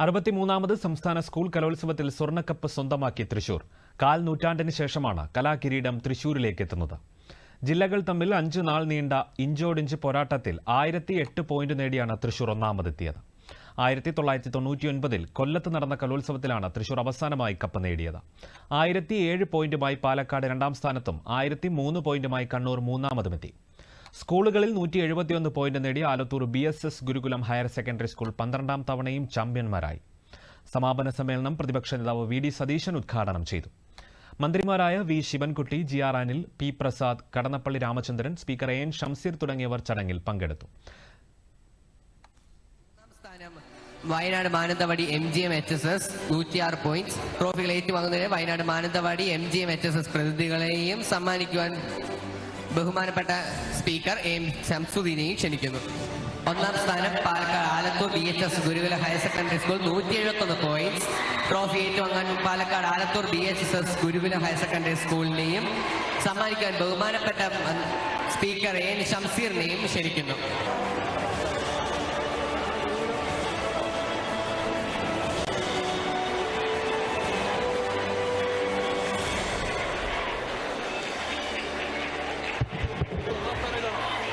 63ാമത് സംസ്ഥാന സ്കൂൾ കലോത്സവത്തിൽ സ്വർണ്ണക്കപ്പ് സ്വന്തമാക്കി തൃശൂർ. കാൽ നൂറ്റാണ്ടിന് ശേഷമാണ് കലാകിരീടം തൃശൂരിലേക്ക് എത്തുന്നത്. ജില്ലകൾ തമ്മിൽ 5 നാൾ നീണ്ട ഇഞ്ചോടിഞ്ച് പോരാട്ടത്തിൽ 1008 പോയിന്റ് നേടിയാണ് തൃശൂർ ഒന്നാമതെത്തിയത്. 1999-ൽ കൊല്ലത്ത് നടന്ന കലോത്സവത്തിലാണ് തൃശൂർ അവസാനമായി കപ്പ് നേടിയത്. 1007 പോയിന്റുമായി പാലക്കാട് രണ്ടാം സ്ഥാനത്തും 1003 പോയിന്റുമായി കണ്ണൂർ മൂന്നാമതുമെത്തി. സ്കൂളുകളിൽ 171 പോയിന്റ് നേടി ആലത്തൂർ BSS ഗുരുകുലം ഹയർ സെക്കൻഡറി സ്കൂൾ 12ാം തവണയും ചാമ്പ്യന്മാരായി. സമാപന സമ്മേളനം പ്രതിപക്ഷ നേതാവ് VD സതീശൻ ഉദ്ഘാടനം ചെയ്തു. മന്ത്രിമാരായ V Sivankutty, GR Anil, P Prasad, Kadannappally Ramachandran, speaker AN Shamseer തുടങ്ങിയവർ ചടങ്ങിൽ പങ്കെടുത്തു. Wayanad Mananthavady MGM HSS 106 points. ട്രോഫികൾ ഏറ്റുവാങ്ങുന്നതിന് വയനാട് മാനന്തവാടി MGM HSS പ്രതിനിധികളെയും സമ്മാനിക്കുവാൻ ബഹുമാനപ്പെട്ട സ്പീക്കർ AM ഷംസുദ്ദീനെയും ക്ഷണിക്കുന്നു. ഒന്നാം സ്ഥാനം Palakkad Alathur BHS Gurukula higher secondary school 171 points. Trophy ഏറ്റുവാങ്ങാൻ Palakkad Alathur BHS Gurukula higher secondary സ്കൂളിനെയും സമ്മാനിക്കാൻ ബഹുമാനപ്പെട്ട സ്പീക്കർ AN ഷംസീറിനെയും ക്ഷണിക്കുന്നു.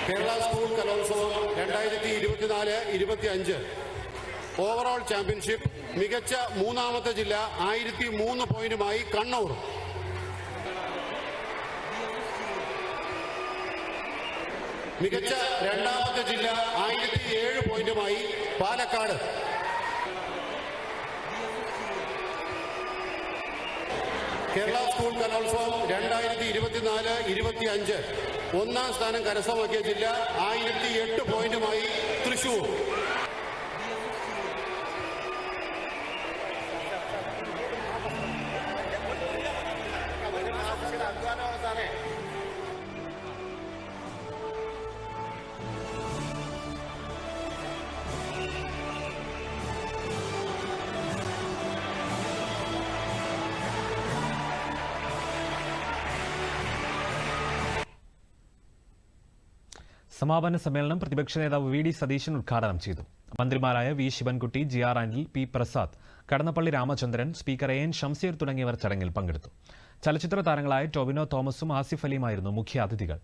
കേരള സ്കൂൾ കലോത്സവം 2024-25 ഓവറോൾ ചാമ്പ്യൻഷിപ്പ് മികച്ച മൂന്നാമത്തെ ജില്ല 1003 പോയിന്റുമായി കണ്ണൂർ. മികച്ച രണ്ടാമത്തെ ജില്ല 1007 പോയിന്റുമായി പാലക്കാട്. കേരള സ്കൂൾ കലോത്സവം 2024-25 ഒന്നാം സ്ഥാനം കരസ്ഥമാക്കിയ ജില്ല 1008 പോയിന്റുമായി തൃശൂർ. സമാപന സമ്മേളനം പ്രതിപക്ഷ നേതാവ് VD സതീശൻ ഉദ്ഘാടനം ചെയ്തു. മന്ത്രിമാരായ V Sivankutty, GR Anil, P Prasad, Kadannappally Ramachandran, speaker AN Shamseer തുടങ്ങിയവർ ചടങ്ങിൽ പങ്കെടുത്തു. ചലച്ചിത്ര താരങ്ങളായ ടൊവിനോ തോമസും ആസിഫ് അലിയുമായിരുന്നു മുഖ്യാതിഥികൾ.